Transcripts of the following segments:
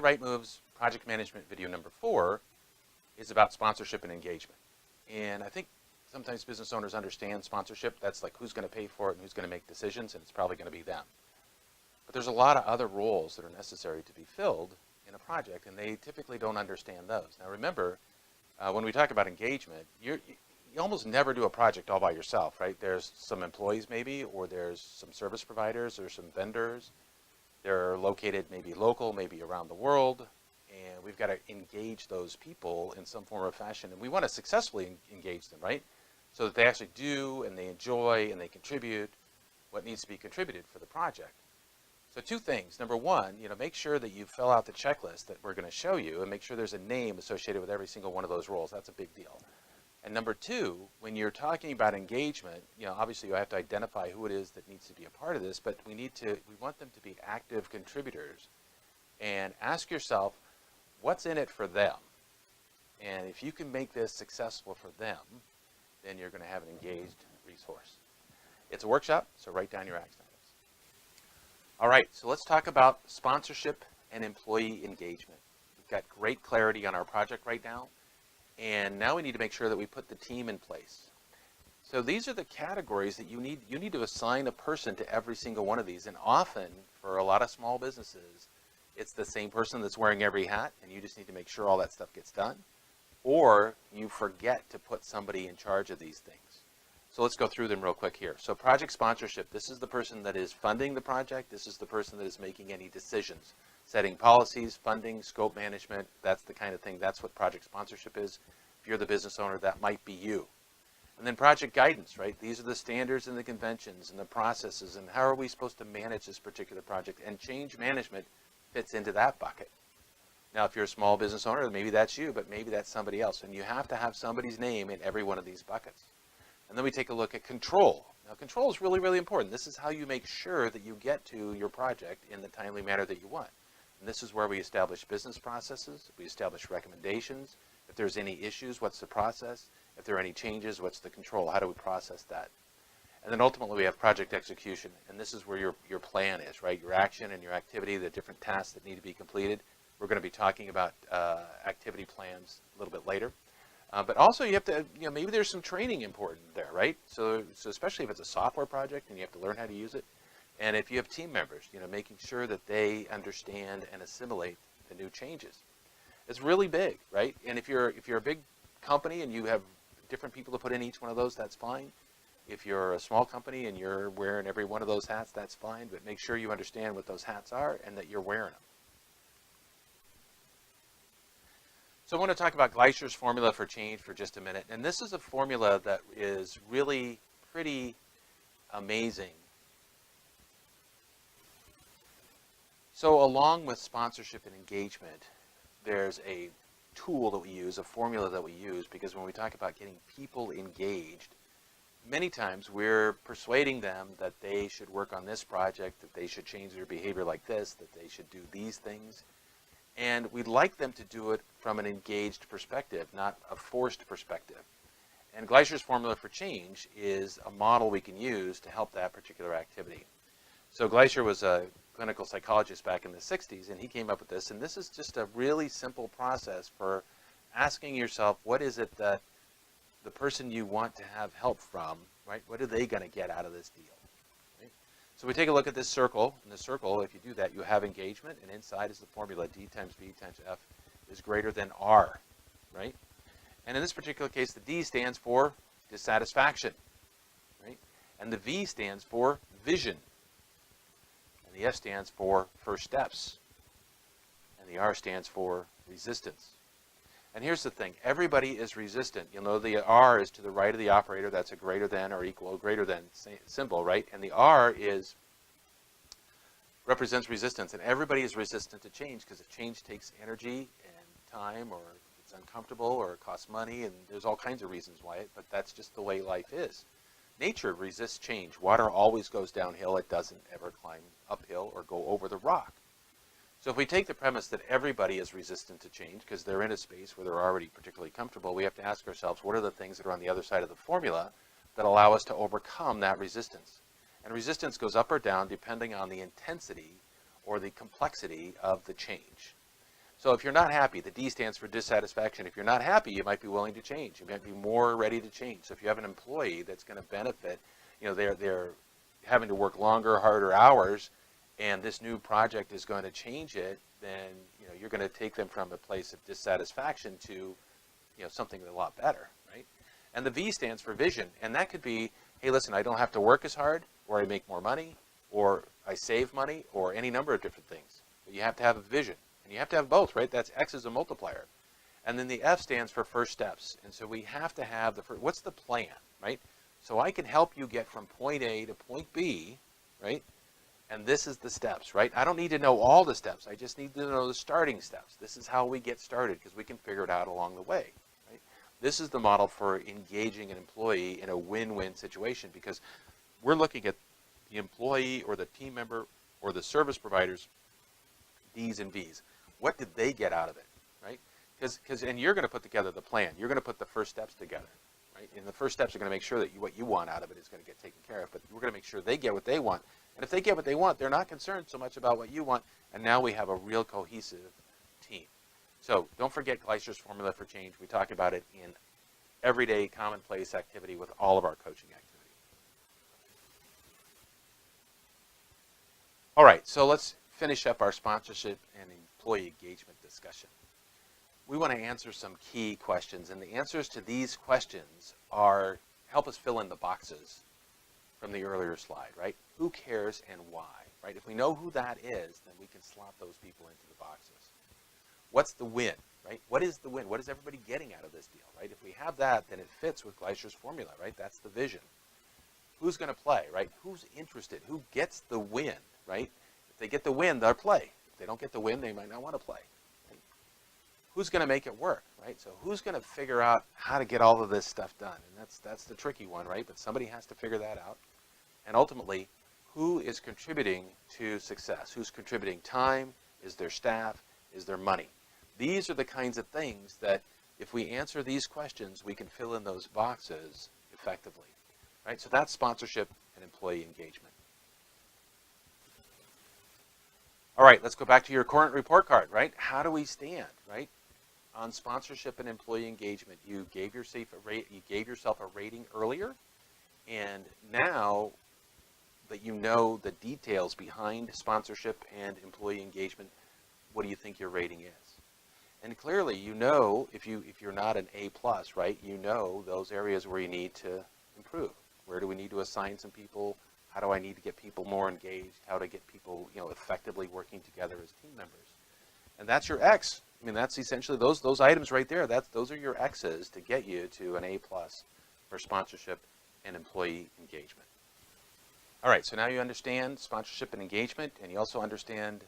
Right Moves project management video number 4 is about sponsorship and engagement. And I think sometimes business owners understand sponsorship. That's like who's going to pay for it and who's going to make decisions, and it's probably going to be them. But there's a lot of other roles that are necessary to be filled in a project, and they typically don't understand those. Now remember, when we talk about engagement, you almost never do a project all by yourself, right? There's some employees maybe, or there's some service providers, or some vendors. They're located maybe local, maybe around the world, and we've got to engage those people in some form or fashion, and we want to successfully engage them, right? So that they actually do, and they enjoy, and they contribute what needs to be contributed for the project. So 2 things. Number 1, make sure that you fill out the checklist that we're going to show you, and make sure there's a name associated with every single one of those roles. That's a big deal. And number 2, when you're talking about engagement, obviously you have to identify who it is that needs to be a part of this, but we want them to be active contributors. And ask yourself, what's in it for them? And if you can make this successful for them, then you're going to have an engaged resource. It's a workshop, so write down your action items. All right, so let's talk about sponsorship and employee engagement. We've got great clarity on our project right now, and now we need to make sure that we put the team in place. So these are the categories that you need to assign a person to every single one of these, and often for a lot of small businesses, it's the same person that's wearing every hat, and you just need to make sure all that stuff gets done, or you forget to put somebody in charge of these things. So let's go through them real quick here. So project sponsorship, this is the person that is funding the project. This is the person that is making any decisions, setting policies, funding, scope management. That's the kind of thing. That's what project sponsorship is. If you're the business owner, that might be you. And then project guidance, right? These are the standards and the conventions and the processes, and how are we supposed to manage this particular project? And change management fits into that bucket. Now, if you're a small business owner, maybe that's you, but maybe that's somebody else. And you have to have somebody's name in every one of these buckets. And then we take a look at control. Now, control is really, really important. This is how you make sure that you get to your project in the timely manner that you want. And this is where we establish business processes. We establish recommendations. If there's any issues, what's the process? If there are any changes, what's the control? How do we process that? And then ultimately we have project execution. And this is where your plan is, right? Your action and your activity, the different tasks that need to be completed. We're going to be talking about activity plans a little bit later. But also you have to, maybe there's some training important there, right? So especially if it's a software project and you have to learn how to use it. And if you have team members, making sure that they understand and assimilate the new changes. It's really big, right? And if you're a big company and you have different people to put in each one of those, that's fine. If you're a small company and you're wearing every one of those hats, that's fine. But make sure you understand what those hats are and that you're wearing them. So I want to talk about Gleischer's formula for change for just a minute. And this is a formula that is really pretty amazing. So along with sponsorship and engagement, there's a tool that we use, a formula that we use, because when we talk about getting people engaged, many times we're persuading them that they should work on this project, that they should change their behavior like this, that they should do these things. And we'd like them to do it from an engaged perspective, not a forced perspective. And Gleischer's formula for change is a model we can use to help that particular activity. So Gleischer was a clinical psychologist back in the 60s, and he came up with this. And this is just a really simple process for asking yourself, what is it that the person you want to have help from, right? What are they going to get out of this deal? So we take a look at this circle. In the circle, if you do that, you have engagement, and inside is the formula D times V times F is greater than R, right? And in this particular case, the D stands for dissatisfaction, right? And the V stands for vision. And the F stands for first steps. And the R stands for resistance. And here's the thing. Everybody is resistant. The R is to the right of the operator. That's a greater than or equal greater than symbol, right? And the R represents resistance. And everybody is resistant to change because if change takes energy and time, or it's uncomfortable, or it costs money, and there's all kinds of reasons why, but that's just the way life is. Nature resists change. Water always goes downhill. It doesn't ever climb uphill or go over the rock. So if we take the premise that everybody is resistant to change because they're in a space where they're already particularly comfortable, we have to ask ourselves, what are the things that are on the other side of the formula that allow us to overcome that resistance? And resistance goes up or down depending on the intensity or the complexity of the change. So if you're not happy, the D stands for dissatisfaction. If you're not happy, you might be willing to change. You might be more ready to change. So if you have an employee that's going to benefit, they're having to work longer, harder hours, and this new project is going to change it, then you're going to take them from a place of dissatisfaction to something a lot better, right? And the V stands for vision, and that could be, hey, listen, I don't have to work as hard, or I make more money, or I save money, or any number of different things. But you have to have a vision, and you have to have both, right? That's X is a multiplier. And then the F stands for first steps, and so we have to have what's the plan, right? So I can help you get from point A to point B, right? And this is the steps, right? I don't need to know all the steps. I just need to know the starting steps. This is how we get started because we can figure it out along the way, right? This is the model for engaging an employee in a win-win situation because we're looking at the employee or the team member or the service provider's D's and V's. What did they get out of it, right? And you're going to put together the plan. You're going to put the first steps together, right? And the first steps are going to make sure that what you want out of it is going to get taken care of. But we're going to make sure they get what they want. And if they get what they want, they're not concerned so much about what you want. And now we have a real cohesive team. So don't forget Gleiser's formula for change. We talk about it in everyday commonplace activity with all of our coaching activity. All right, so let's finish up our sponsorship and employee engagement discussion. We want to answer some key questions, and the answers to these questions help us fill in the boxes from the earlier slide, right? Who cares and why, right? If we know who that is, then we can slot those people into the boxes. What's the win, right? What is the win? What is everybody getting out of this deal, right? If we have that, then it fits with Gleiser's formula, right? That's the vision. Who's going to play, right? Who's interested? Who gets the win, right? If they get the win, they'll play. If they don't get the win, they might not want to play. Right? Who's going to make it work, right? So who's going to figure out how to get all of this stuff done? And that's the tricky one, right? But somebody has to figure that out. And ultimately, who is contributing to success? Who's contributing time? Is there staff? Is there money? These are the kinds of things that if we answer these questions, we can fill in those boxes effectively, right? So that's sponsorship and employee engagement. All right, let's go back to your current report card, right? How do we stand, right? On sponsorship and employee engagement, you gave yourself a rating earlier, and now that you know the details behind sponsorship and employee engagement, what do you think your rating is? And clearly, if you're not an A+, right, you know those areas where you need to improve. Where do we need to assign some people? How do I need to get people more engaged? How to get people, effectively working together as team members? And that's your X. I mean, that's essentially those items right there. Those are your X's to get you to an A+ for sponsorship and employee engagement. All right, so now you understand sponsorship and engagement, and you also understand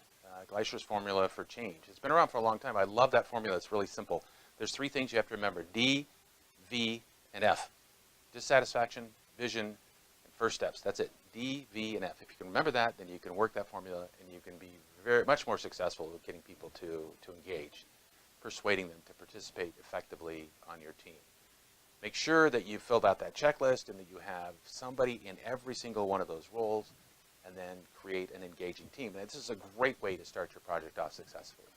Gleiser's formula for change. It's been around for a long time. I love that formula. It's really simple. There's three things you have to remember: D, V, and F. Dissatisfaction, vision, and first steps. That's it. D, V, and F. If you can remember that, then you can work that formula, and you can be much more successful with getting people to engage, persuading them to participate effectively on your team. Make sure that you've filled out that checklist and that you have somebody in every single one of those roles, and then create an engaging team. And this is a great way to start your project off successfully.